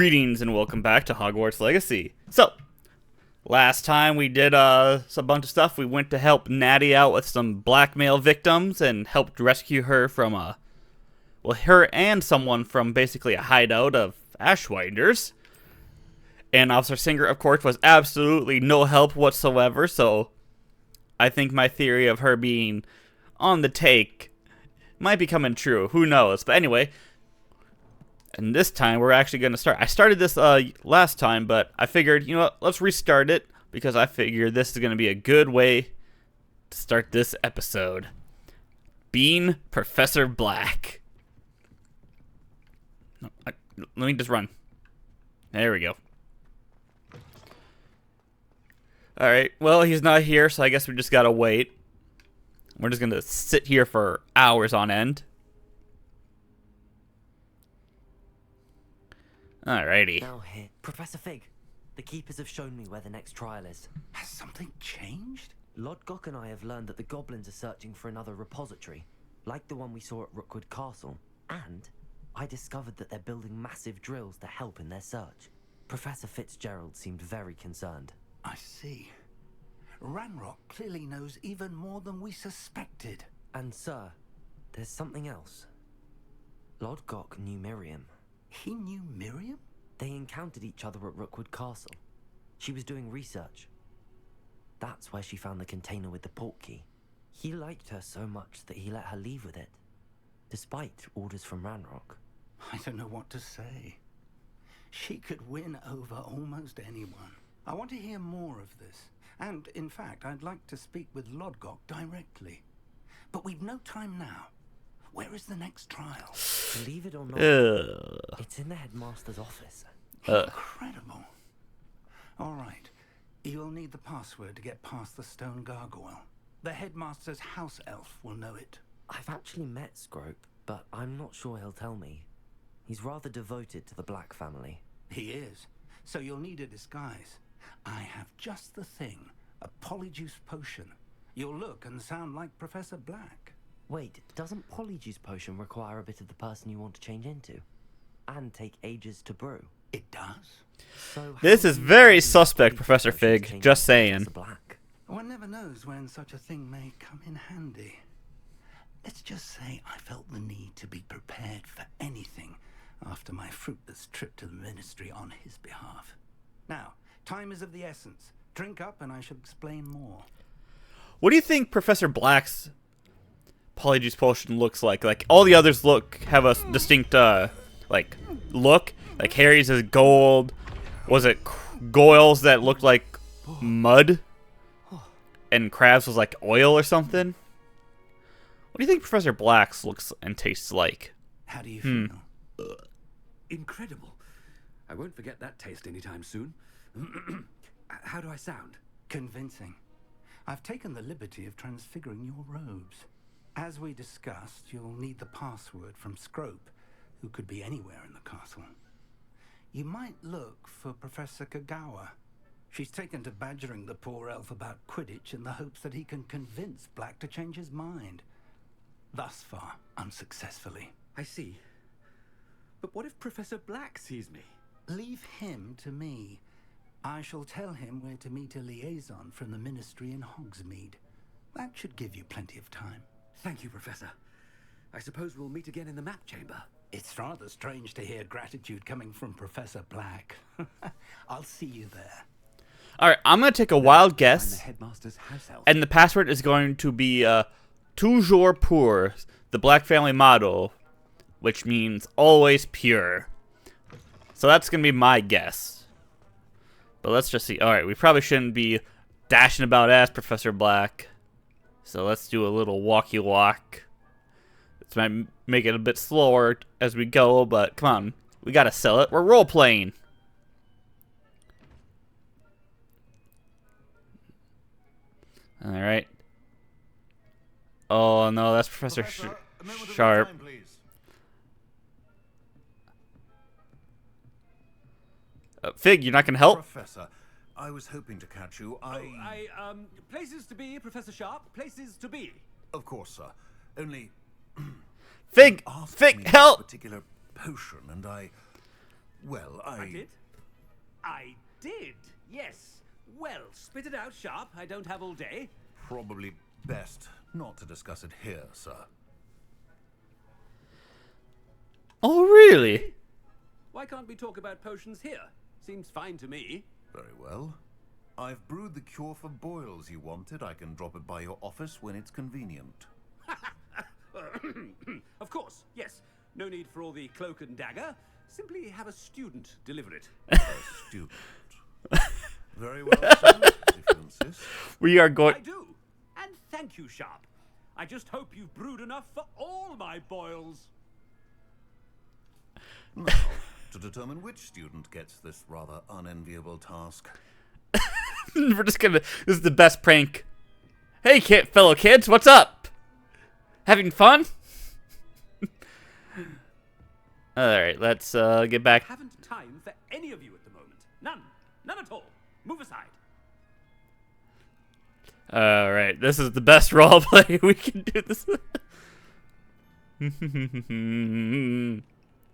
Greetings and welcome back to Hogwarts Legacy. So, last time we did a bunch of stuff. We went to help Natty out with some blackmail victims and helped rescue her from her and someone from basically a hideout of Ashwinders. And Officer Singer, of course, was absolutely no help whatsoever, so I think my theory of her being on the take might be coming true. Who knows? But anyway, and this time we're actually going to start. I started this last time, but I figured, you know what, let's restart it because I figure this is going to be a good way to start this episode. Being Professor Black. No, let me just run. There we go. Alright, well, he's not here, so I guess we just gotta wait. We're just gonna sit here for hours on end. Alrighty. Now here, Professor Fig. The Keepers have shown me where the next trial is. Has something changed? Lodgok and I have learned that the goblins are searching for another repository, like the one we saw at Rookwood Castle. And I discovered that they're building massive drills to help in their search. Professor Fitzgerald seemed very concerned. I see. Ranrock clearly knows even more than we suspected. And sir, there's something else. Lodgok knew Miriam. He knew Miriam? They encountered each other at Rookwood Castle. She was doing research. That's where she found the container with the portkey. He liked her so much that he let her leave with it, despite orders from Ranrock. I don't know what to say. She could win over almost anyone. I want to hear more of this. And, in fact, I'd like to speak with Lodgok directly. But we've no time now. Where is the next trial? Believe it or not, it's in the headmaster's office. Incredible. All right. You'll need the password to get past the stone gargoyle. The headmaster's house elf will know it. I've actually met Scrope, but I'm not sure he'll tell me. He's rather devoted to the Black family. He is. So you'll need a disguise. I have just the thing. A polyjuice potion. You'll look and sound like Professor Black. Wait, doesn't Polyjuice Potion require a bit of the person you want to change into? And take ages to brew? It does. So This is very suspect, Professor Fig. Just saying. Black. One never knows when such a thing may come in handy. Let's just say I felt the need to be prepared for anything after my fruitless trip to the Ministry on his behalf. Now, time is of the essence. Drink up and I shall explain more. What do you think Professor Black's Polyjuice Potion looks like? Like, all the others have a distinct, look. Like, Harry's is gold. Was it Goyle's that looked like mud? And Crab's was like oil or something? What do you think Professor Black's looks and tastes like? How do you feel? Incredible. I won't forget that taste anytime soon. How do I sound? Convincing. I've taken the liberty of transfiguring your robes. As we discussed, you'll need the password from Scrope, who could be anywhere in the castle. You might look for Professor Kagawa. She's taken to badgering the poor elf about Quidditch in the hopes that he can convince Black to change his mind. Thus far, unsuccessfully. I see. But what if Professor Black sees me? Leave him to me. I shall tell him where to meet a liaison from the Ministry in Hogsmeade. That should give you plenty of time. Thank you, Professor. I suppose we'll meet again in the map chamber. It's rather strange to hear gratitude coming from Professor Black. I'll see you there. Alright, I'm going to take a wild I'm the guess. headmaster's house elf. And the password is going to be toujours pur, the Black family motto, which means always pure. So that's going to be my guess. But let's just see. Alright, we probably shouldn't be dashing about as Professor Black. So let's do a little walkie walk. This might make it a bit slower as we go, but come on. We gotta sell it. We're role-playing. Alright. Oh no, that's Professor Sharp. Fig, you're not gonna help? Professor, I was hoping to catch you. Places to be, Professor Sharp. Places to be. Of course, sir. Only Fig, asked Fig, me help! a particular potion, and I Well, I did? I did, yes. Well, spit it out, Sharp. I don't have all day. Probably best not to discuss it here, sir. Oh, really? Why can't we talk about potions here? Seems fine to me. Very well. I've brewed the cure for boils you wanted. I can drop it by your office when it's convenient. Of course, yes. No need for all the cloak and dagger. Simply have a student deliver it. A student. Very well, sir, if you insist. We are going. I do. And thank you, Sharp. I just hope you've brewed enough for all my boils. Now, to determine which student gets this rather unenviable task. We're just gonna. This is the best prank. Hey, fellow kids, what's up? Having fun? All right, let's get back. Haven't time for any of you at the moment. None. None at all. Move aside. All right, this is the best roleplay we can do. This.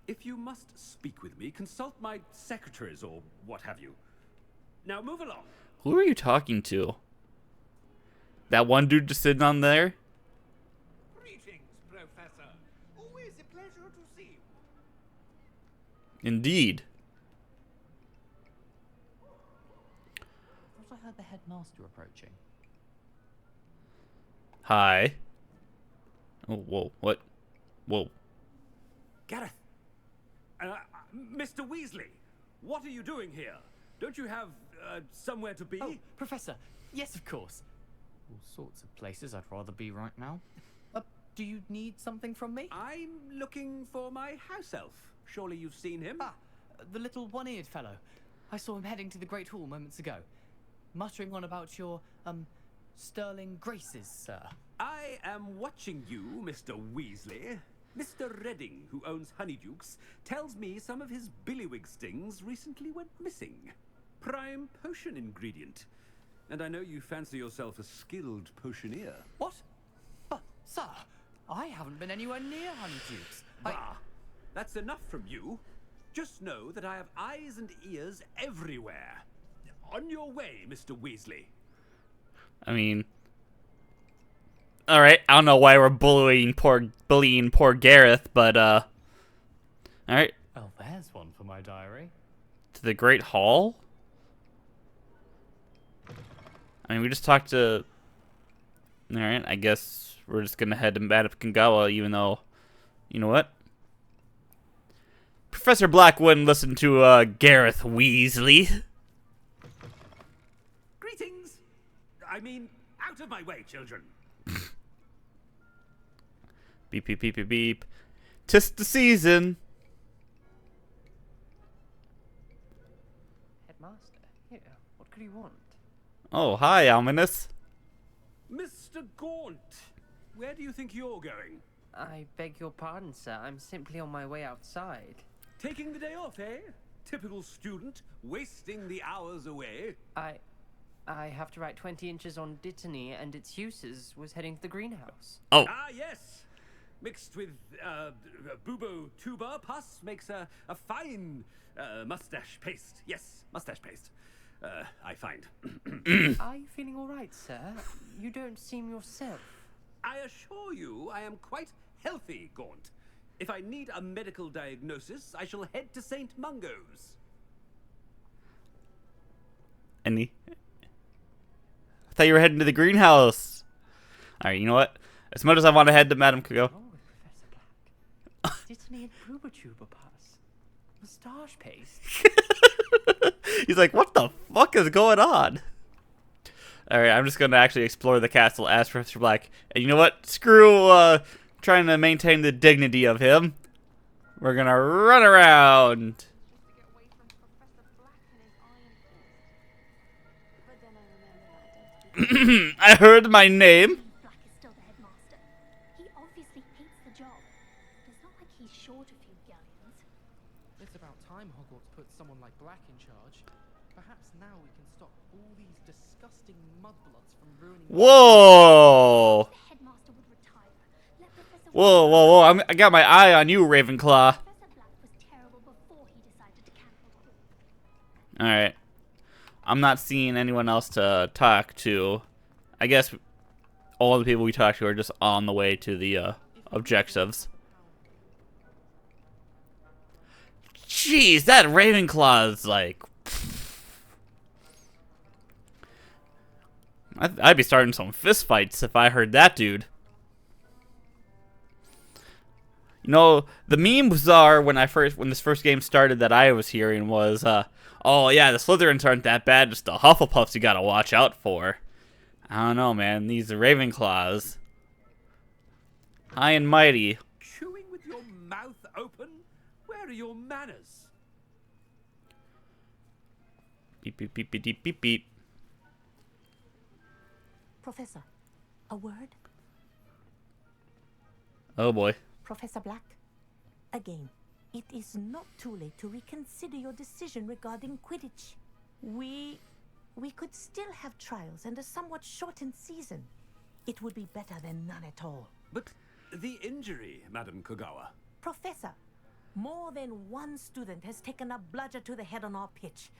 If you must speak with me, consult my secretaries or what have you. Now move along. Who are you talking to? That one dude just sitting on there? Greetings, Professor. Always a pleasure to see you. Indeed. I thought I heard the headmaster approaching. Hi. Oh, whoa, what? Whoa. Gareth. Mr. Weasley, what are you doing here? Don't you have somewhere to be? Oh, Professor. Yes, of course. All sorts of places I'd rather be right now. Do you need something from me? I'm looking for my house elf. Surely you've seen him. Ah, the little one-eared fellow. I saw him heading to the Great Hall moments ago, muttering on about your, sterling graces, sir. I am watching you, Mr. Weasley. Mr. Redding, who owns Honeydukes, tells me some of his billywig stings recently went missing. Prime potion ingredient. And I know you fancy yourself a skilled potioneer. What? But, sir, I haven't been anywhere near Honeydukes. Bah, that's enough from you. Just know that I have eyes and ears everywhere. On your way, Mr. Weasley. I mean, all right. I don't know why we're bullying poor Gareth, but all right. Well, there's one for my diary. To the Great Hall. I mean, we just talked to. All right. I guess we're just gonna head to Madame Kagawa, even though, you know what? Professor Black wouldn't listen to Gareth Weasley. Greetings. I mean, out of my way, children. Beep, beep, beep, beep, beep. 'Tis the season. Headmaster, here. What could you want? Oh, hi, Ominous. Mr. Gaunt, where do you think you're going? I beg your pardon, sir. I'm simply on my way outside. Taking the day off, eh? Typical student, wasting the hours away. I have to write 20 inches on Dittany and its uses. Was heading to the greenhouse. Oh, Ah, yes. Mixed with bubo tuber pus makes a fine mustache paste. Yes, mustache paste. I find. Are you feeling all right, sir? You don't seem yourself. I assure you I am quite healthy, Gaunt. If I need a medical diagnosis, I shall head to St. Mungo's. I thought you were heading to the greenhouse. All right, you know what? As much as I want to head to Madame Kagawa. Oh, Professor Black. Dittany and Bubotuber pus. Moustache paste. He's like, what the fuck is going on? All right, I'm just going to actually explore the castle as Professor Black. And you know what? Screw trying to maintain the dignity of him. We're going to run around. To get away from Professor Black and his iron fist. But then I remembered that I don't speak. I heard my name. Black is still the headmaster. He obviously hates the job. It's not like he's short a few galleons. It's about time Hogwarts put someone like Black in charge. Perhaps now we can stop all these disgusting mudbloods from ruining. Whoa. The headmaster would retire. Let Professor Whoa. I got my eye on you, Ravenclaw. Professor Black was terrible before he decided to Alright. I'm not seeing anyone else to talk to. I guess all the people we talked to are just on the way to the objectives. Jeez, that Ravenclaw is like... I'd be starting some fistfights if I heard that dude. You know, the memes are when this first game started that I was hearing was, oh yeah, the Slytherins aren't that bad, just the Hufflepuffs you gotta watch out for. I don't know, man. These are Ravenclaws. High and mighty. Chewing with your mouth open? Where are your manners? Beep, beep, beep, beep, beep, beep, beep. Professor, a word? Oh boy. Professor Black, again, it is not too late to reconsider your decision regarding Quidditch. We could still have trials and a somewhat shortened season. It would be better than none at all. But the injury, Madam Kogawa. Professor, more than one student has taken a bludger to the head on our pitch.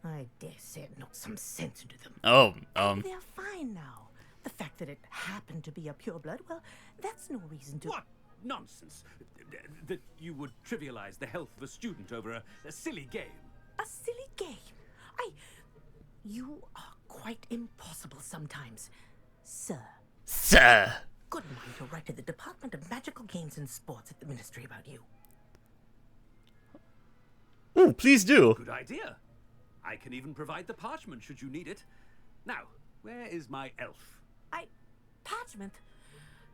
I dare say it knocked some sense into them. Oh, And they're fine now. The fact that it happened to be a pureblood, well, that's no reason to... What nonsense! That you would trivialize the health of a student over a silly game. A silly game? You are quite impossible sometimes, sir. Sir. Good mind to write to the Department of Magical Games and Sports at the Ministry about you. Ooh, please do. Good idea. I can even provide the parchment should you need it. Now, where is my elf? Parchment?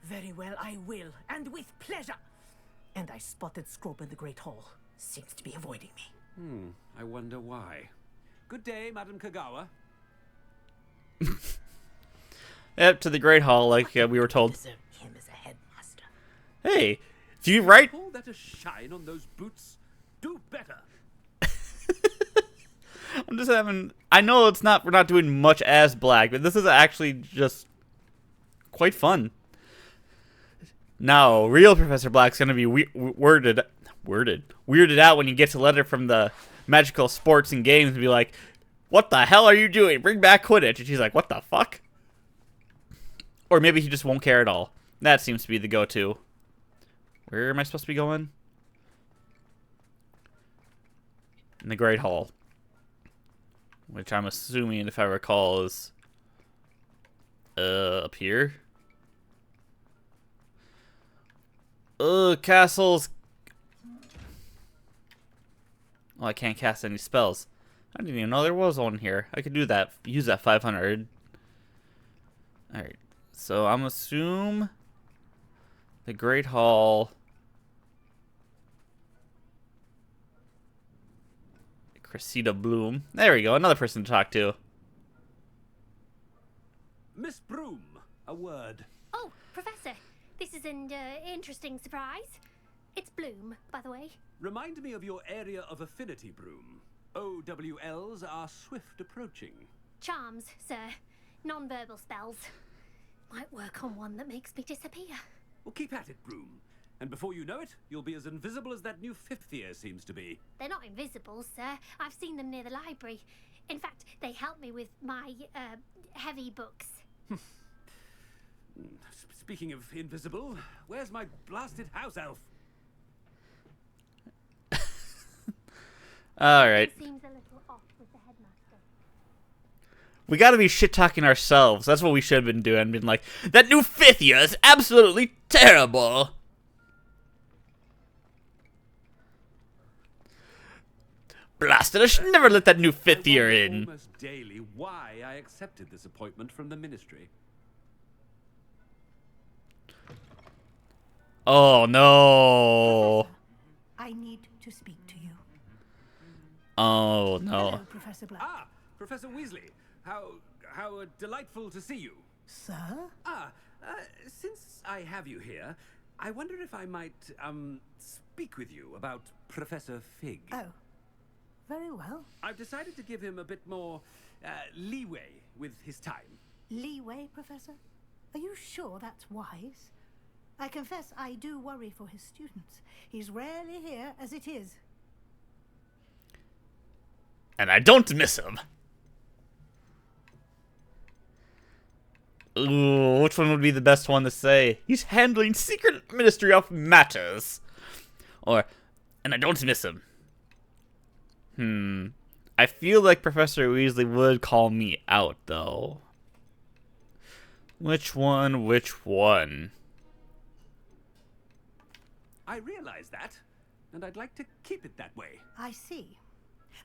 Very well, I will, and with pleasure. And I spotted Scrope in the Great Hall. Seems to be avoiding me. I wonder why. Good day, Madam Kogawa. Yep, to the Great Hall, like we were told. Deserve him as a headmaster. Hey, do you write? Call that a shine on those boots? Do better. I'm just having... I know it's not... We're not doing much as Black, but this is actually just quite fun. Now, real Professor Black's going to be weirded out when you get a letter from the Magical Sports and Games and be like, what the hell are you doing? Bring back Quidditch. And she's like, what the fuck? Or maybe he just won't care at all. That seems to be the go-to. Where am I supposed to be going? In the Great Hall. Which I'm assuming, if I recall, is up here. Castles. Oh, I can't cast any spells. I didn't even know there was one here. I could do that. Use that 500. Alright. So I'm assume the Great Hall. Cressida Bloom. There we go. Another person to talk to. Miss Broom, a word. Oh, Professor, this is an interesting surprise. It's Bloom, by the way. Remind me of your area of affinity, Broom. OWLs are swift approaching. Charms, sir. Non-verbal spells. Might work on one that makes me disappear. Well, keep at it, Broom. And before you know it, you'll be as invisible as that new fifth year seems to be. They're not invisible, sir. I've seen them near the library. In fact, they help me with my, heavy books. Speaking of invisible, where's my blasted house elf? Alright. Seems a little off with the headmaster. We gotta be shit-talking ourselves. That's what we should have been doing. Been like, that new fifth year is absolutely terrible. Blasted, I should never let that new fifth year in. Almost daily why I accepted this appointment from the ministry. Oh no. I need to speak to you. Oh no. Hello, Professor Black. Ah, Professor Weasley. How delightful to see you. Sir? Since I have you here, I wonder if I might, speak with you about Professor Fig. Oh. Very well. I've decided to give him a bit more, leeway with his time. Leeway, Professor? Are you sure that's wise? I confess I do worry for his students. He's rarely here as it is. And I don't miss him. Ooh, which one would be the best one to say? He's handling secret ministry of matters. Or, and I don't miss him. I feel like Professor Weasley would call me out, though. Which one? Which one? I realize that, and I'd like to keep it that way. I see.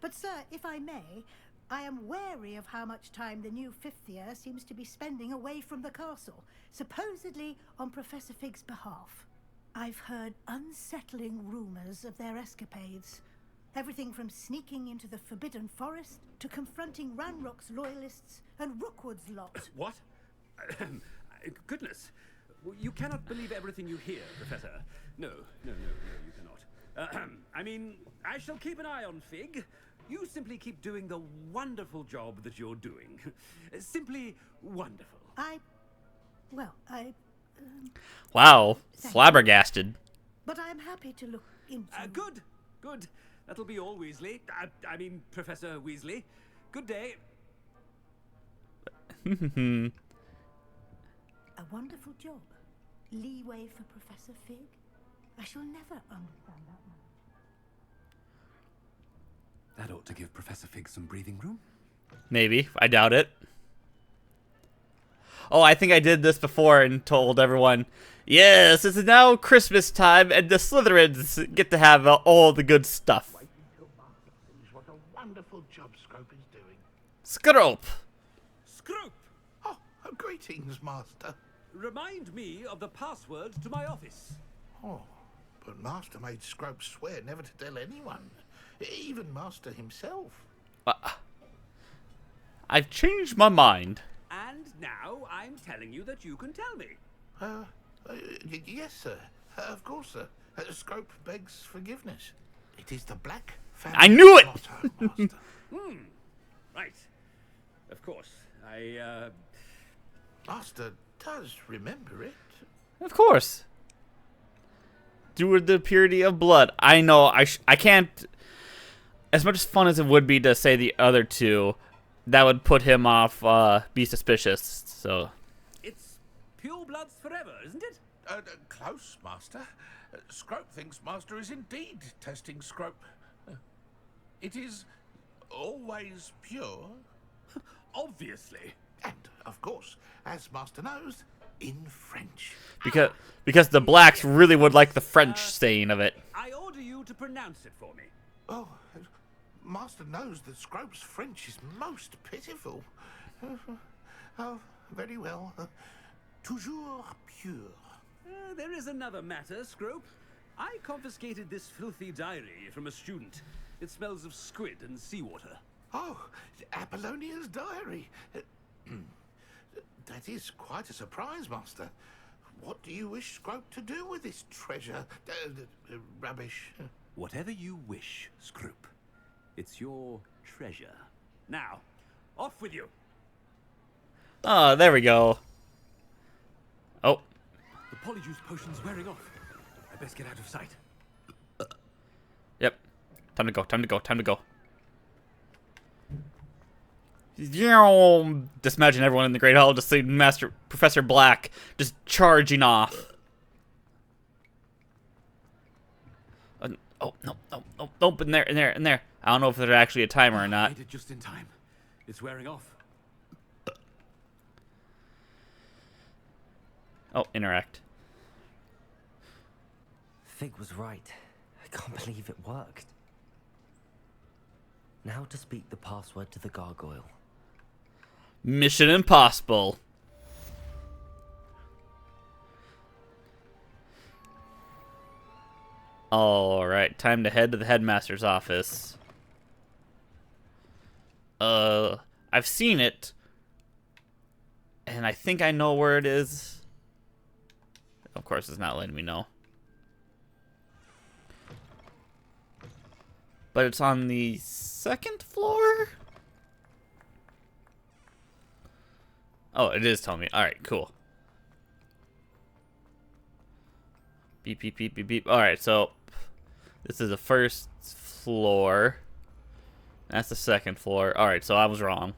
But, sir, if I may, I am wary of how much time the new fifth year seems to be spending away from the castle, supposedly on Professor Fig's behalf. I've heard unsettling rumors of their escapades. Everything from sneaking into the Forbidden Forest to confronting Ranrock's loyalists and Rookwood's lot. What? Goodness. You cannot believe everything you hear, Professor. No, you cannot. I mean, I shall keep an eye on Fig. You simply keep doing the wonderful job that you're doing. Simply wonderful. Wow, flabbergasted. But I'm happy to look into... Good. That'll be all, Weasley. I mean, Professor Weasley. Good day. A wonderful job. Leeway for Professor Fig. I shall never understand that one. That ought to give Professor Fig some breathing room. Maybe. I doubt it. Oh, I think I did this before and told everyone, yes, it's now Christmas time and the Slytherins get to have all the good stuff. Wait until Master sees what a wonderful job Scrope is doing. Scrope! Scrope! Oh, greetings, Master. Remind me of the password to my office. Oh, but Master made Scrope swear never to tell anyone, even Master himself. I've changed my mind. And now I'm telling you that you can tell me. Yes, sir. Of course, sir. Scrope begs forgiveness. It is the Black Family I knew it! motto, Master. Right. Of course. Master does remember it. Of course. Due to the purity of blood. I know, I can't... As much fun as it would be to say the other two, that would put him off, be suspicious, so... It's pure bloods forever, isn't it? Close, Master. Scrope thinks Master is indeed testing Scrope. It is always pure. Obviously. And, of course, as Master knows, in French. Because the blacks really would like the French saying of it. I order you to pronounce it for me. Oh, Master knows that Scrope's French is most pitiful. Oh, very well. Toujours pure. There is another matter, Scrope. I confiscated this filthy diary from a student. It smells of squid and seawater. Oh, Apollonia's diary. That is quite a surprise, Master. What do you wish Scrope to do with this treasure? Rubbish. Whatever you wish, Scrope. It's your treasure. Now, off with you. Oh, there we go. Oh. The polyjuice potion's wearing off. I best get out of sight. Yep. Time to go. Just imagine everyone in the Great Hall just seeing Professor Black just charging off. Oh, no, in there. I don't know if there's actually a timer or not. I made it just in time. It's wearing off. Oh, interact. Fig was right. I can't believe it worked. Now to speak the password to the gargoyle. Mission impossible. Alright, time to head to the headmaster's office. I've seen it. And I think I know where it is. Of course, it's not letting me know. But it's on the second floor? Oh, it is telling me. Alright, cool. Beep, beep, beep, beep, beep. Alright, so this is the first floor. That's the second floor. Alright, so I was wrong.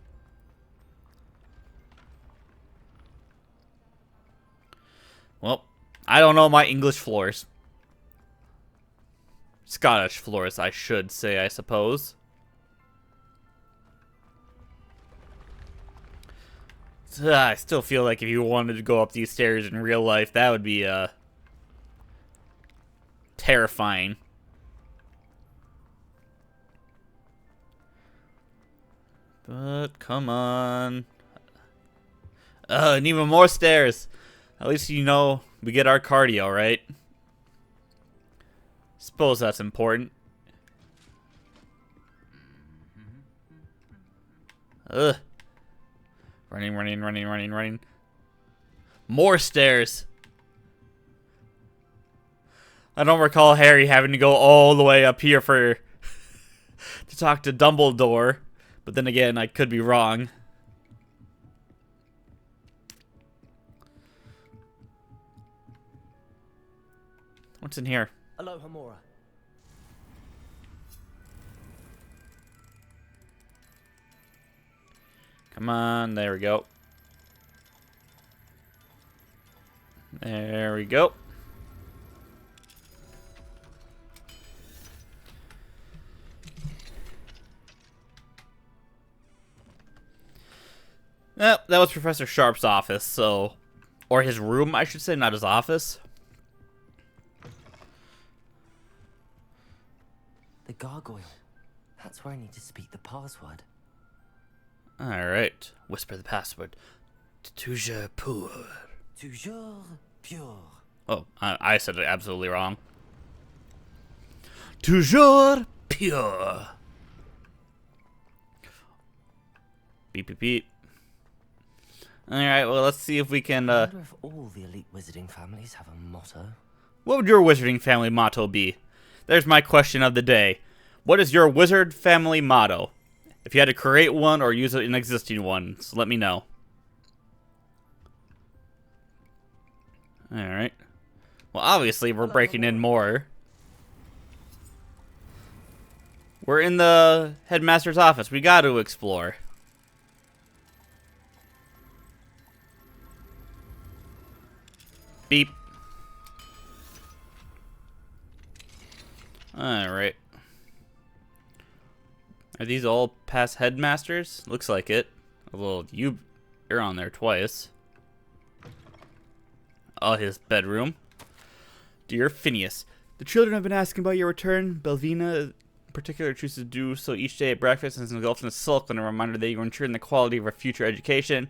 Well, I don't know my English floors. Scottish floors, I should say, I suppose. I still feel like if you wanted to go up these stairs in real life, that would be, terrifying. But, come on. And even more stairs. At least you know we get our cardio, right? Suppose that's important. Ugh. Running, running, running, running, running. More stairs. I don't recall Harry having to go all the way up here for to talk to Dumbledore. But then again, I could be wrong. What's in here? Alohomora. Come on, there we go. There we go. That was Professor Sharp's office, so... Or his room, I should say, not his office. The gargoyle. That's where I need to speak the password. Alright. Whisper the password. Toujours pur. Toujours pure. Oh, I said it absolutely wrong. Toujours pure. Beep, beep, beep. Alright, well, let's see if we can, I wonder if all the elite wizarding families have a motto. What would your wizarding family motto be? There's my question of the day. What is your wizard family motto? If you had to create one or use an existing one, so let me know. Alright. Well, obviously, we're breaking in more. We're in the headmaster's office. We got to explore. Beep. Alright. Are these all past headmasters? Looks like it. Well, you're on there twice. Oh, his bedroom. Dear Phineas, the children have been asking about your return. Belvina, in particular, chooses to do so each day at breakfast and is engulfed in a sulk when a reminder that you are ensuring the quality of our future education.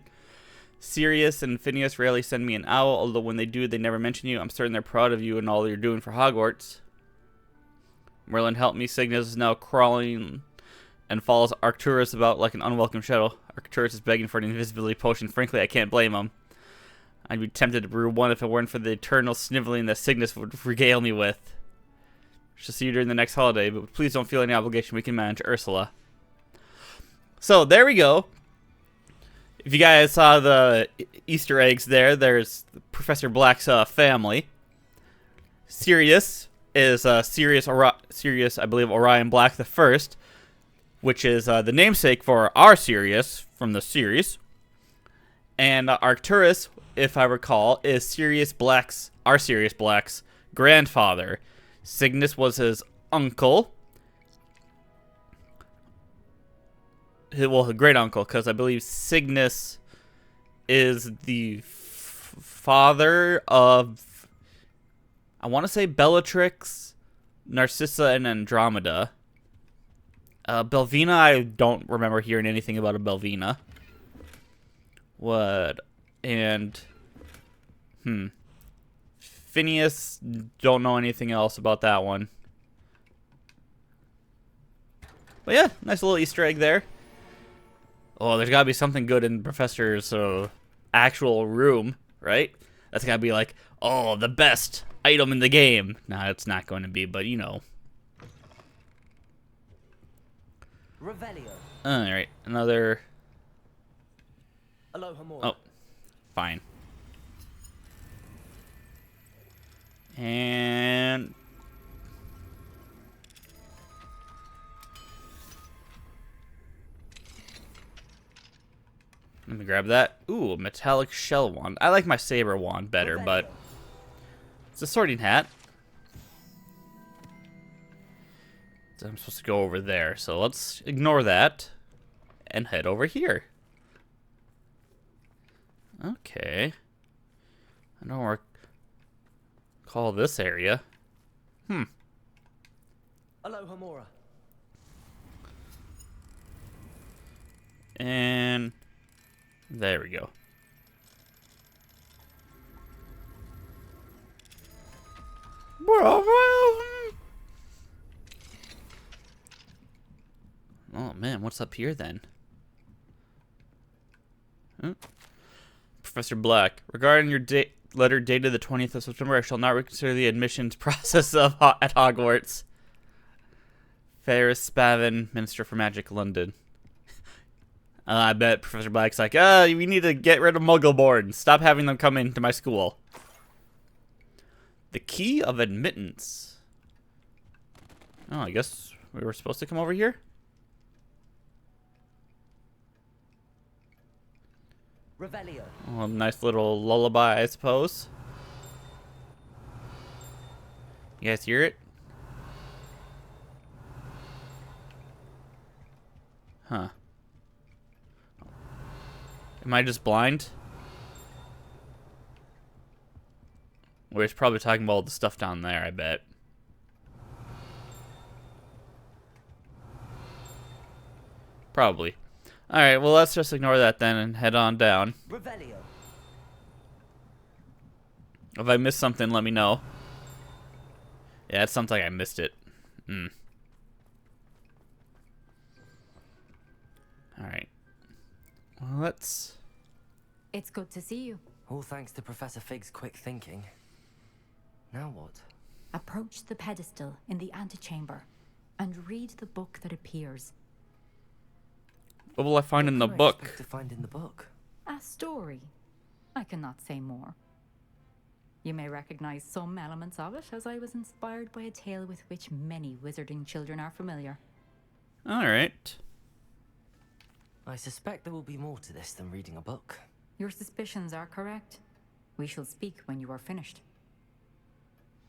Sirius and Phineas rarely send me an owl, although when they do, they never mention you. I'm certain they're proud of you and all you're doing for Hogwarts. Merlin, help me. Cygnus is now crawling and follows Arcturus about like an unwelcome shadow. Arcturus is begging for an invisibility potion. Frankly, I can't blame him. I'd be tempted to brew one if it weren't for the eternal sniveling that Cygnus would regale me with. Shall see you during the next holiday, but please don't feel any obligation. We can manage. Ursula. So, there we go. If you guys saw the Easter eggs there, there's Professor Black's family. Sirius is Sirius, I believe, Orion Black the First, which is the namesake for our Sirius from the series. And Arcturus, if I recall, is our Sirius Black's grandfather. Cygnus was his uncle. Well, his great uncle, because I believe Cygnus is the father of, I want to say, Bellatrix, Narcissa, and Andromeda. Belvina, I don't remember hearing anything about a Belvina. What? And, Phineas, don't know anything else about that one. But yeah, nice little Easter egg there. Oh, there's gotta be something good in Professor's actual room, right? That's gotta be like, oh, the best item in the game. Nah, it's not going to be, but you know. Revelio. Alright, another... Alohomora. Oh, fine. And... Let me grab that. Ooh, a metallic shell wand. I like my saber wand better, but it's a sorting hat. So I'm supposed to go over there. So let's ignore that and head over here. Okay. I don't know where call this area. Hello, Hamura. And there we go. Oh man, what's up here then? Professor Black, regarding your letter dated the 20th of September, I shall not reconsider the admissions process at Hogwarts. Ferris Spavin, Minister for Magic, London. I bet Professor Black's like, we need to get rid of Muggleborn. Stop having them come into my school. The key of admittance. Oh, I guess we were supposed to come over here? Revelio. Oh, nice little lullaby, I suppose. You guys hear it? Huh. Am I just blind? Well, he's probably talking about all the stuff down there, I bet. Probably. Alright, well, let's just ignore that then and head on down. Revelio. If I missed something, let me know. Yeah, it sounds like I missed it. Alright. Well, let's... It's good to see you. All thanks to Professor Fig's quick thinking. Now what? Approach the pedestal in the antechamber and read the book that appears. What will I find in the What do I book? expect to find in the book? A story. I cannot say more. You may recognize some elements of it, as I was inspired by a tale with which many wizarding children are familiar. Alright. I suspect there will be more to this than reading a book. Your suspicions are correct. We shall speak when you are finished.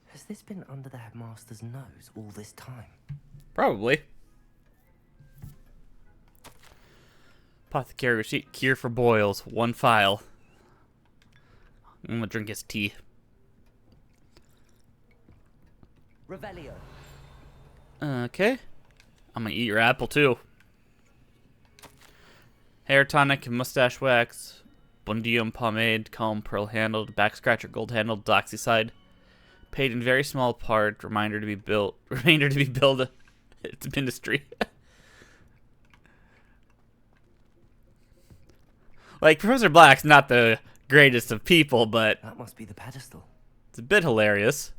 Has this been under the headmaster's nose all this time? Probably. Apothecary receipt, cure for boils, 1 file. I'm gonna drink his tea. Revelio. Okay. I'm gonna eat your apple too. Hair tonic, mustache wax, Bundium pomade, comb, pearl handled, back scratcher, gold handled, doxycide. Paid in very small part, remainder to be billed. It's ministry. Like, Professor Black's not the greatest of people, but That must be the pedestal. it's a bit hilarious.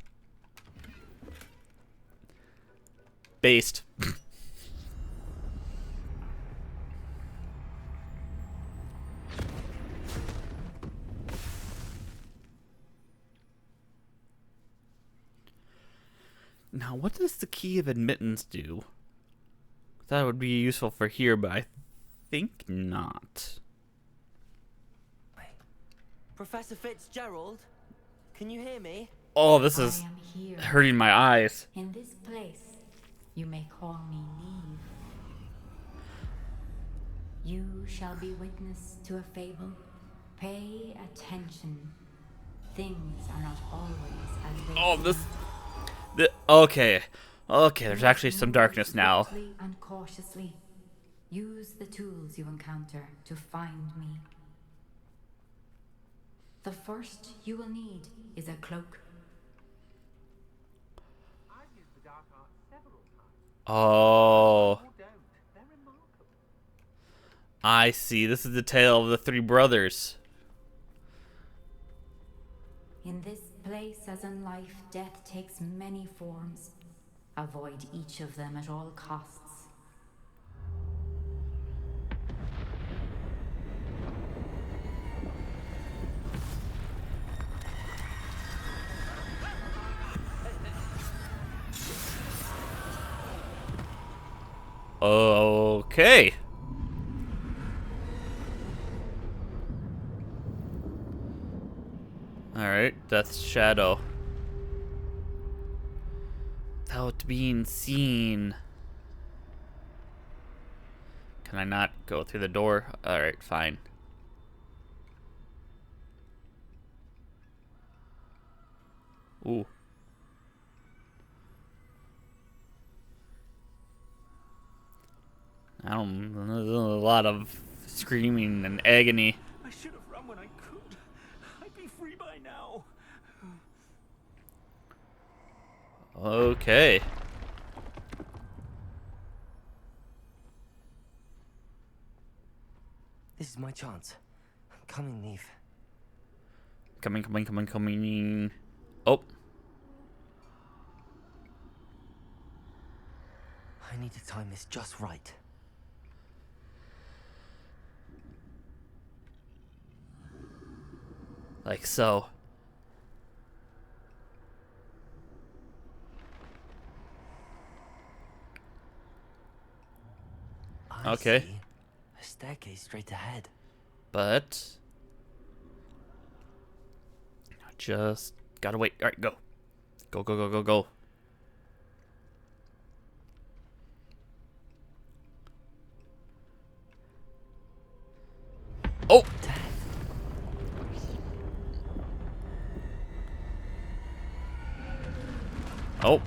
Based. Now, what does the key of admittance do? That would be useful for here, but I think not. Professor Fitzgerald, can you hear me? Oh, this is I am here. hurting my eyes. In this place, you may call me Neve. You shall be witness to a fable. Pay attention. Things are not always as they Oh, seem. Okay. Okay, there's actually some darkness now. Swiftly and cautiously. Use the tools you encounter to find me. The first you will need is a cloak. Oh. I see. This is the tale of the 3 brothers. In this place, as in life, death takes many forms. Avoid each of them at all costs. Okay. Alright, Death's Shadow. Without being seen. Can I not go through the door? Alright, fine. Ooh. There's a lot of screaming and agony. I should have run when I could. I'd be free by now. Okay. This is my chance. I'm coming, Neve. Coming. Oh. I need to time this just right. Like so. Okay. See a staircase straight ahead. But just gotta wait. All right, go. Go. Oh. Oh.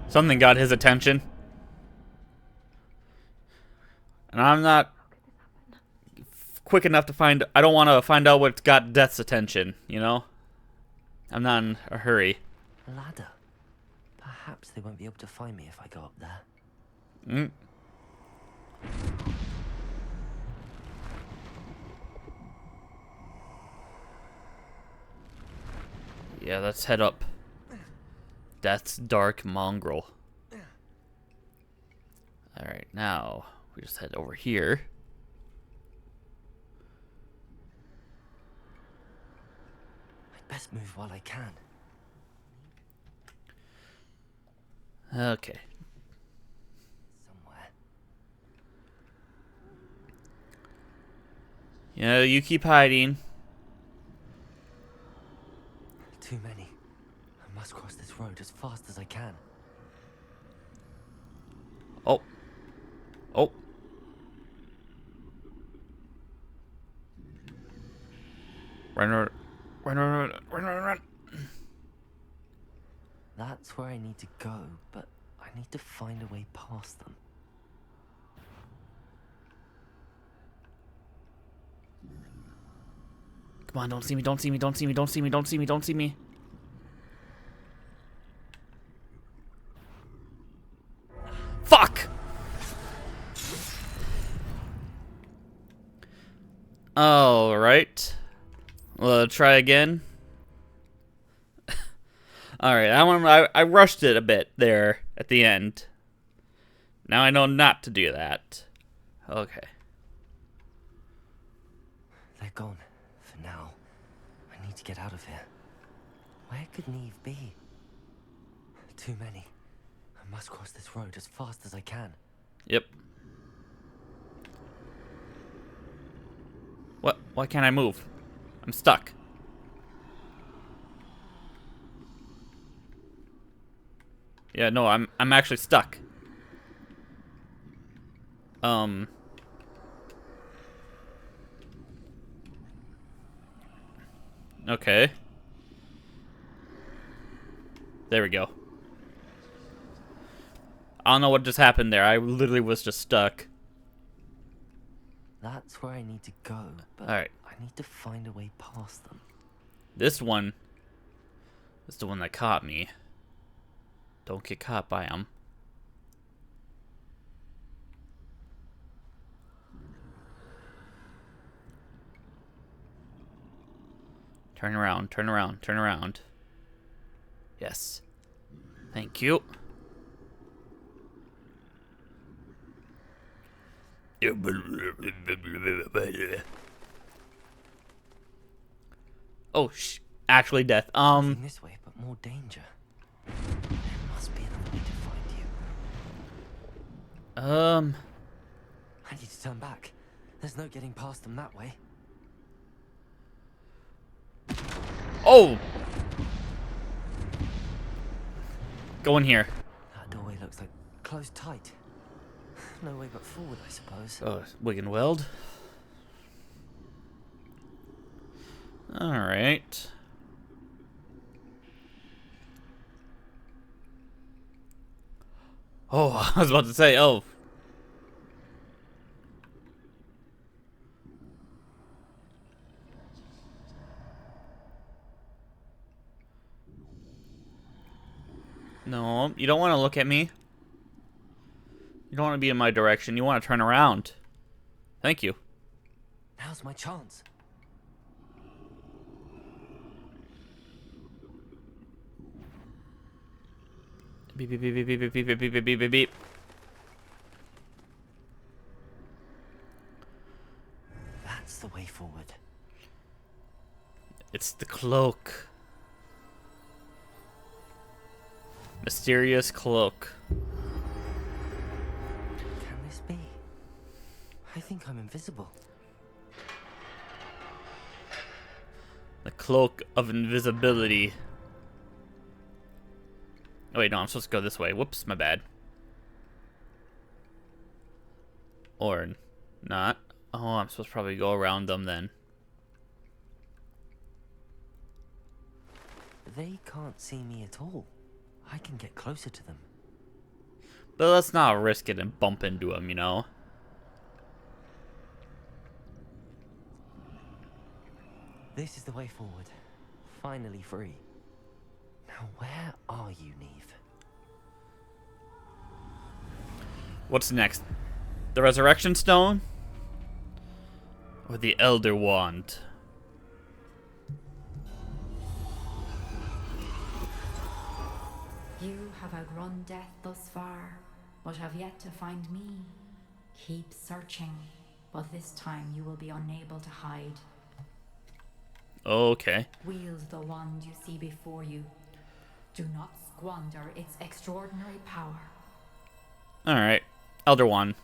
Something got his attention. And I'm not quick enough to find... I don't want to find out what's got Death's attention, you know? I'm not in a hurry. Ladder. Perhaps they won't be able to find me if I go up there. Mm. Yeah, let's head up. Death's Dark Mongrel. Alright, now we just head over here. I'd best move while I can. Okay. Somewhere. Yeah, you keep hiding. Too many. I must cross this road as fast as I can. Oh. Oh. Run. That's where I need to go, but I need to find a way past them. Come on, don't see me. Fuck! Alright. Try again. Alright, I rushed it a bit there at the end. Now I know not to do that. Okay. They're gone. For now. I need to get out of here. Where could Neve be? Too many. I must cross this road as fast as I can. Yep. What? Why can't I move? I'm stuck. Yeah, no, I'm actually stuck. Okay. There we go. I don't know what just happened there. I literally was just stuck. That's where I need to go, but Alright. I need to find a way past them. This one is the one that caught me. Don't get caught by him. Turn around. Yes. Thank you. Oh, actually death. Moving this way, but more danger. There must be another way to find you. I need to turn back. There's no getting past them that way. Oh! Go in here. That doorway looks like closed tight. No way but forward, I suppose. Oh, Wigan Weld. Alright. Oh, I was about to say, oh. No, you don't want to look at me. You don't want to be in my direction. You want to turn around. Thank you. Now's my chance. Beep, beep, beep, beep, beep, beep, beep, beep, beep, beep, beep, beep. That's the way forward. It's the cloak. Mysterious cloak. Can this be? I think I'm invisible. The cloak of invisibility. Oh wait, no, I'm supposed to go this way. Whoops, my bad. Or not. Oh, I'm supposed to probably go around them then. They can't see me at all. I can get closer to them. But let's not risk it and bump into them, you know? This is the way forward. Finally free. Now where are you, Neve? What's next? The Resurrection Stone? Or the Elder Wand? You have outrun death thus far, but have yet to find me. Keep searching, but this time you will be unable to hide. Okay. Wield the wand you see before you. Do not squander its extraordinary power. Alright. Elder Wand.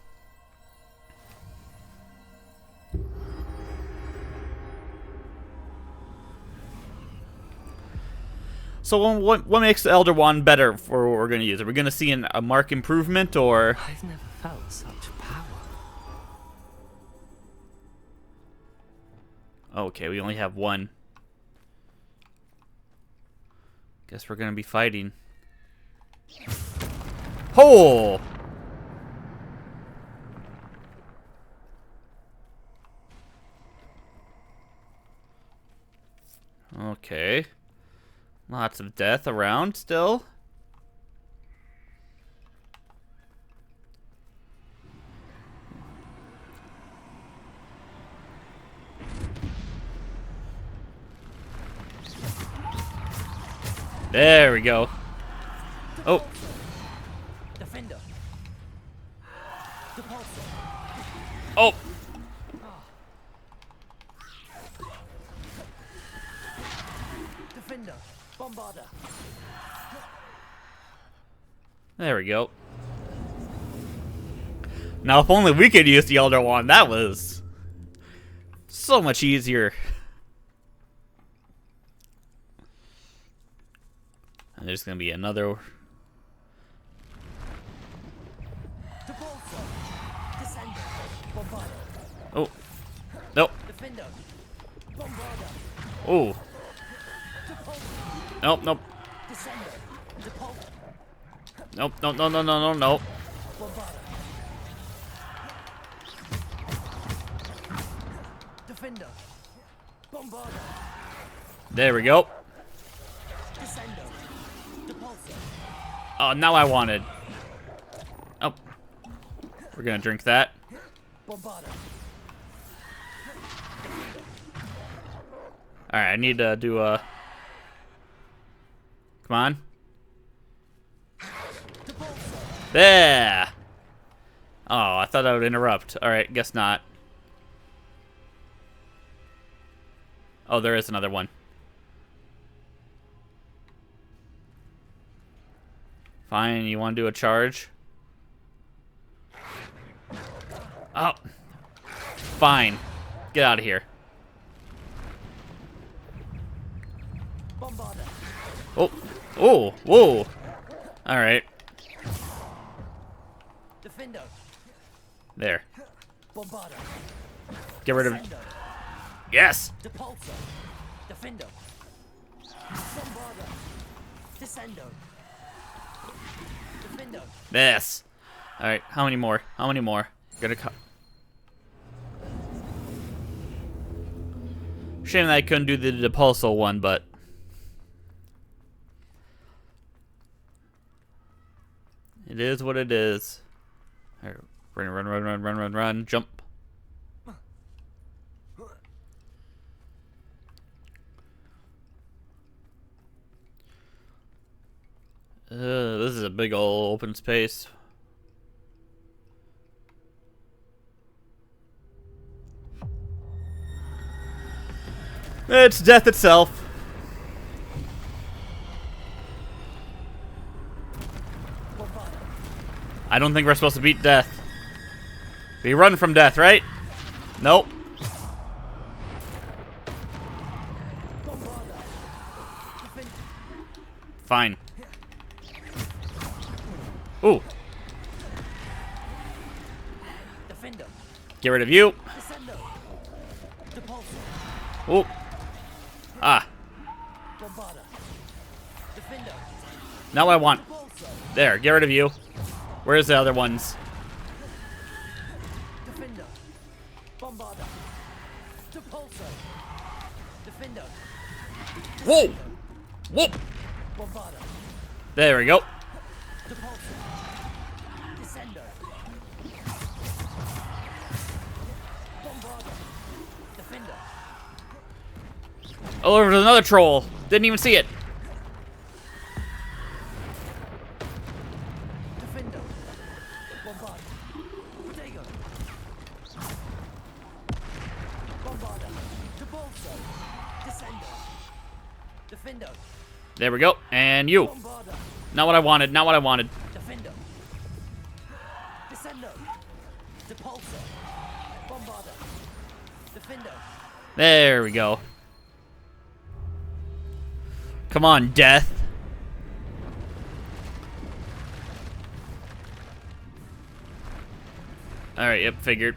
So what makes the Elder Wand better for what we're going to use? Are we going to see a marked improvement, or...? I've never felt such power. Okay, we only have one. Guess we're going to be fighting. Oh! Okay. Lots of death around still. There we go. Oh. Defender. Oh. Defender. Bombarder. There we go. Now, if only we could use the Elder Wand, that was so much easier. And there's gonna be another. Oh. Nope. Oh. Nope, nope. Nope, no, no, no, no, no, no. Defender. Bombarder. There we go. Oh, now I wanted. Oh. We're gonna drink that. Bombarder. Alright, I need to do a... Come on. There! Oh, I thought I would interrupt. Alright, guess not. Oh, there is another one. Fine, you want to do a charge? Oh. Fine. Get out of here. Oh, oh, whoa. All right. Defendo. There. Bombarda. Get rid of. Descendo. Yes. Depulso. Defendo. Bombarda. Descendo. Defendo. Yes. All right. How many more? How many more? Gonna cut. Shame that I couldn't do the Depulso one, but it is what it is. All right. Run, run, run, run, run, run, run, jump. This is a big old open space. It's death itself. I don't think we're supposed to beat death. We run from death, right? Nope. Fine. Ooh. Get rid of you. Ooh. Ah. Now I want. There, get rid of you. Where's the other ones? Whoa! Whoa! There we go. Oh, there was another troll. Didn't even see it. There we go. And you. Not what I wanted. Not what I wanted. There we go. Come on, death. Alright, yep, figured.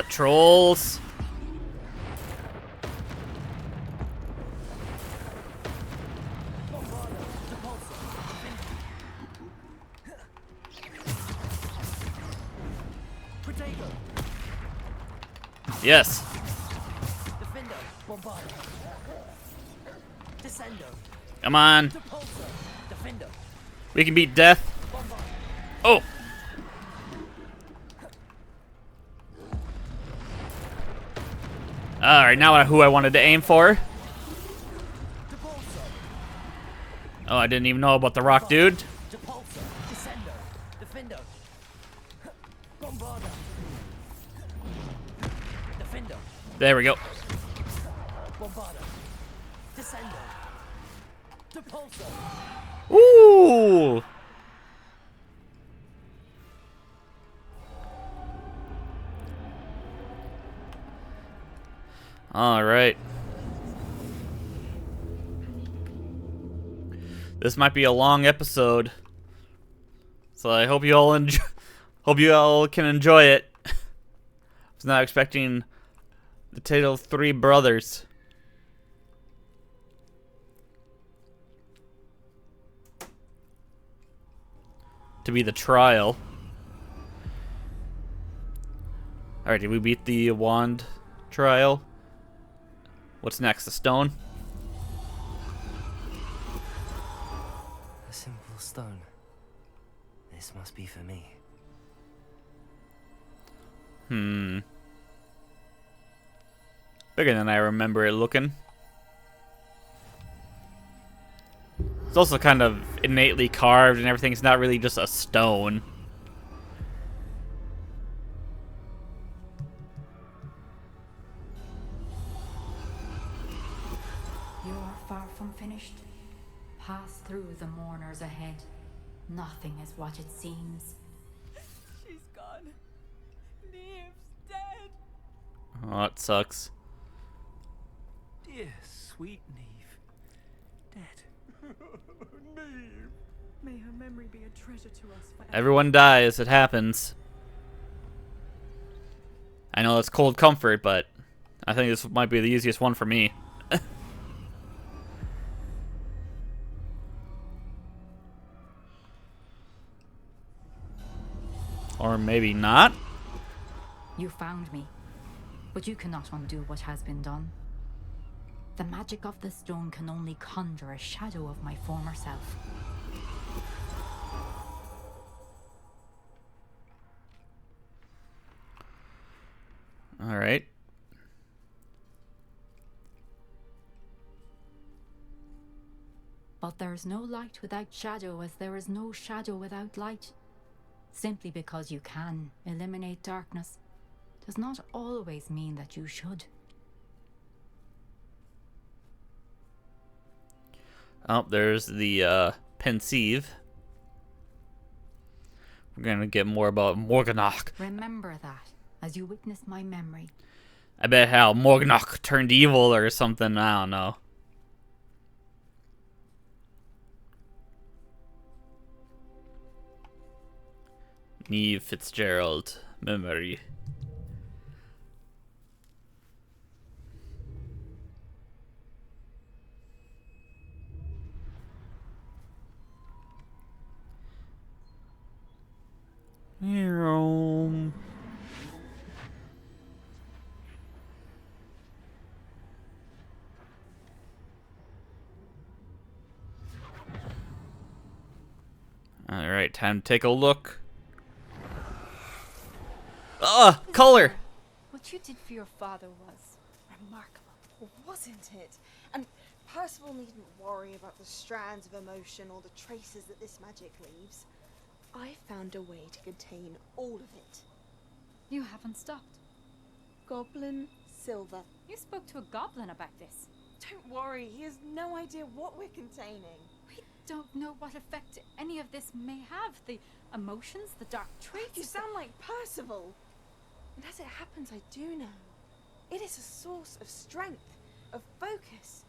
Trolls. Yes. Come on. We can beat death. Oh. Alright, now who I wanted to aim for. Oh, I didn't even know about the rock dude. There we go. Ooh! All right. This might be a long episode, so I hope you all can enjoy it. I was not expecting the tale of three brothers. To be the trial. Alright, did we beat the wand trial? What's next? The stone? A simple stone. This must be for me. Bigger than I remember it looking. It's also kind of innately carved and everything. It's not really just a stone. You are far from finished. Pass through the mourners ahead. Nothing is what it seems. She's gone. Neve's dead. Oh, that sucks. Dear sweet Neve. Dead. Neve. May her memory be a treasure to us forever. Everyone dies. It happens. I know that's cold comfort, but I think this might be the easiest one for me. Or maybe not. You found me, but you cannot undo what has been done. The magic of the stone can only conjure a shadow of my former self. All right. But there is no light without shadow, as there is no shadow without light. Simply because you can eliminate darkness does not always mean that you should. Oh, there's the pensieve. We're gonna get more about Morganach. Remember that as you witness my memory. I bet how Morganach turned evil or something. I don't know. Neve Fitzgerald memory. Alright, time to take a look. Color! What you did for your father was remarkable, wasn't it? And Percival needn't worry about the strands of emotion or the traces that this magic leaves. I found a way to contain all of it. You haven't stopped. Goblin Silver. You spoke to a goblin about this. Don't worry, he has no idea what we're containing. We don't know what effect any of this may have. The emotions, the dark traits. You sound like Percival. And as it happens, I do know. It is a source of strength, of focus.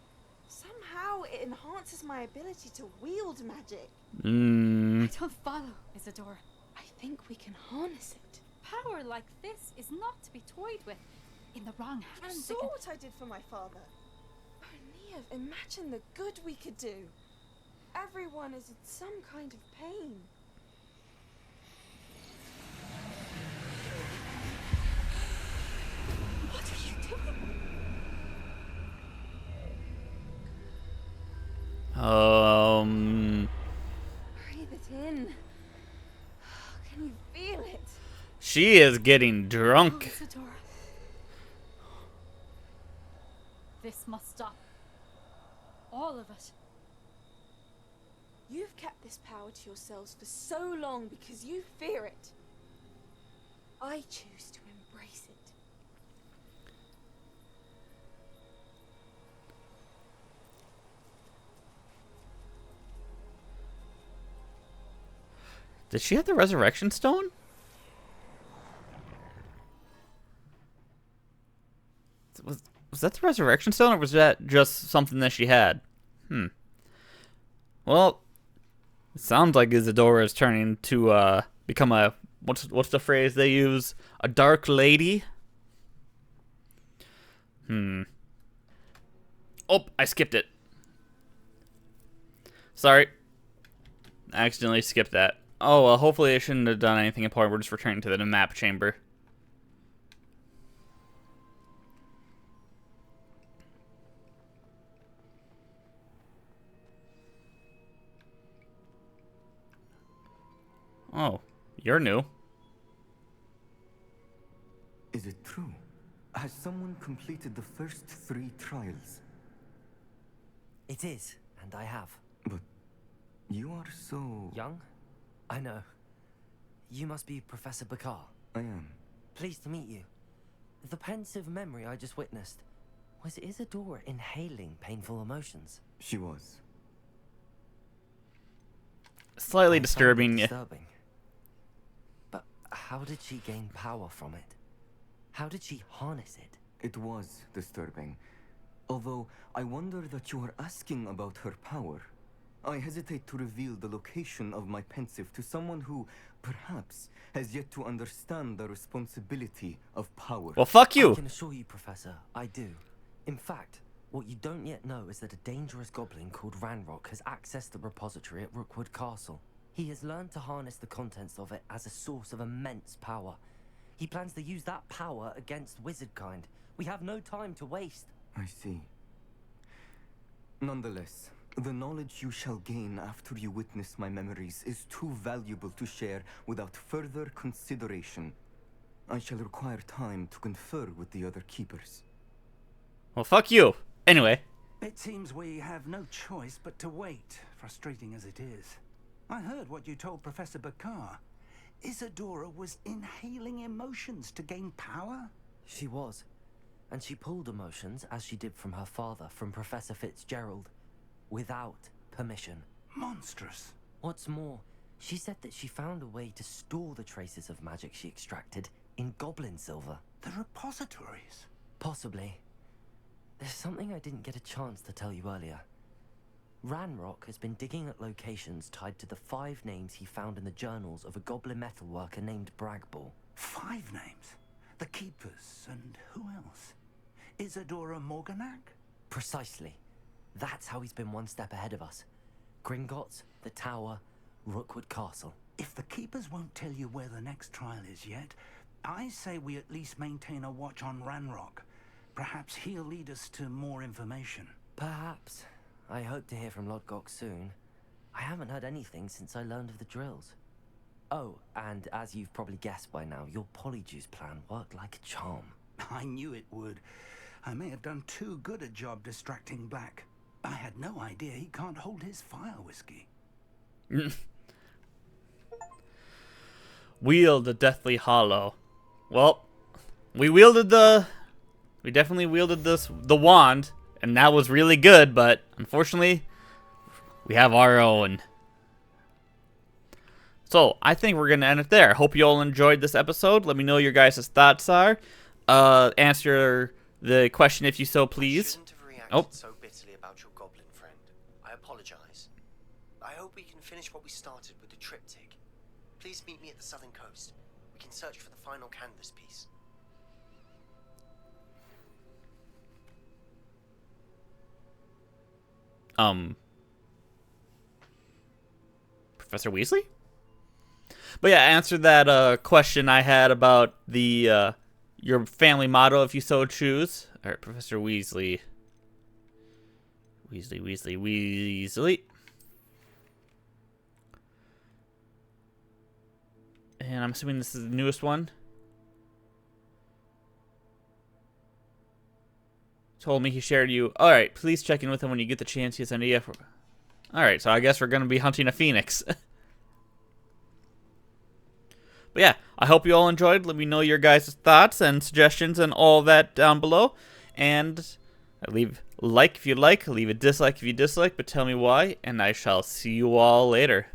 Somehow it enhances my ability to wield magic. I don't follow, Isadora. I think we can harness it. Power like this is not to be toyed with. In the wrong You hands, saw what I did for my father. Oh, Neve, imagine the good we could do. Everyone is in some kind of pain. What are you doing? Breathe it in. Can you feel it? She is getting drunk. Oh, Isadora. This must stop. All of it. You've kept this power to yourselves for so long because you fear it. I choose to embrace it. Did she have the resurrection stone? Was that the resurrection stone, or was that just something that she had? Well, it sounds like Isadora is turning to become a what's the phrase they use? A dark lady? Oh, I skipped it. Sorry. I accidentally skipped that. Oh, well, hopefully I shouldn't have done anything important. We're just returning to the map chamber. Oh, you're new. Is it true? Has someone completed the first 3 trials? It is, and I have. But you are so... Young? I know. You must be Professor Bakar. I am. Pleased to meet you. The pensive memory I just witnessed, was Isadora inhaling painful emotions? She was. Slightly disturbing. Disturbing. But how did she gain power from it? How did she harness it? It was disturbing. Although, I wonder that you are asking about her power. I hesitate to reveal the location of my pensive to someone who, perhaps, has yet to understand the responsibility of power. Well, fuck I you. can assure you, Professor, I do. In fact, what you don't yet know is that a dangerous goblin called Ranrock has accessed the repository at Rookwood Castle. He has learned to harness the contents of it as a source of immense power. He plans to use that power against wizardkind. We have no time to waste. I see. Nonetheless, the knowledge you shall gain after you witness my memories is too valuable to share without further consideration. I shall require time to confer with the other keepers. Well, fuck you. Anyway. It seems we have no choice but to wait, frustrating as it is. I heard what you told Professor Bakar. Isadora was inhaling emotions to gain power? She was. And she pulled emotions, as she did from her father, from Professor Fitzgerald, without permission. Monstrous. What's more, she said that she found a way to store the traces of magic she extracted in goblin silver. The repositories? Possibly. There's something I didn't get a chance to tell you earlier. Ranrock has been digging at locations tied to the 5 names he found in the journals of a goblin metalworker named Bragball. 5 names? The Keepers, and who else? Isadora Morganac? Precisely. That's how he's been one step ahead of us. Gringotts, the Tower, Rookwood Castle. If the Keepers won't tell you where the next trial is yet, I say we at least maintain a watch on Ranrock. Perhaps he'll lead us to more information. Perhaps. I hope to hear from Lodgok soon. I haven't heard anything since I learned of the drills. Oh, and as you've probably guessed by now, your Polyjuice plan worked like a charm. I knew it would. I may have done too good a job distracting Black. I had no idea he can't hold his fire whiskey. Wield the Deathly Hollow. Well, we definitely wielded the wand, and that was really good, but unfortunately, we have our own. So, I think we're going to end it there. Hope you all enjoyed this episode. Let me know your guys' thoughts are. Answer the question if you so please. So bitterly about your goblin friend. I apologize. I hope we can finish what we started with the triptych. Please meet me at the southern coast. We can search for the final canvas piece. Professor Weasley? But yeah, answer that question I had about the your family motto if you so choose. All right, Professor Weasley. Weasley. And I'm assuming this is the newest one. Told me he shared you. All right, please check in with him when you get the chance. He has an idea for. All right, so I guess we're gonna be hunting a phoenix. But yeah, I hope you all enjoyed. Let me know your guys' thoughts and suggestions and all that down below. And leave a like if you like, leave a dislike if you dislike, but tell me why, and I shall see you all later.